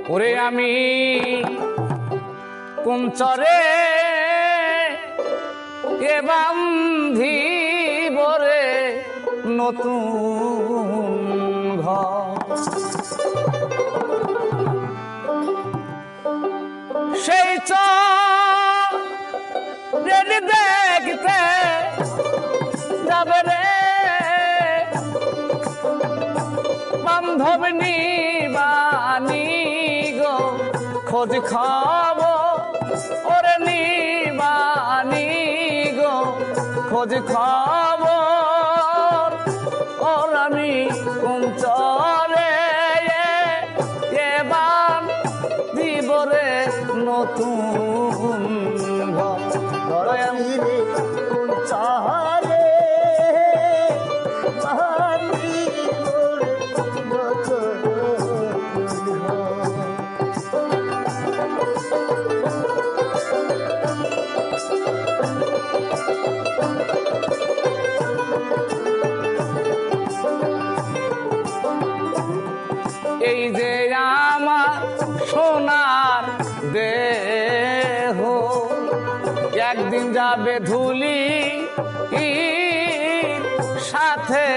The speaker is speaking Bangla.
ওরে আমি কোন চরে এ বান্ধিব রে নতুন ঘর। সেই চরে দেখতে যাবে রে বান্ধব নিবানি গো খোঁজ খবর ওরে নিবানি গো খোঁজ খবর। ওর আমি কোন চরে এবার দিব রে নতুন ঘর। আমি রে কোন চরে এই যে আমার সোনার দেহ একদিন যাবে ধুলি সাথে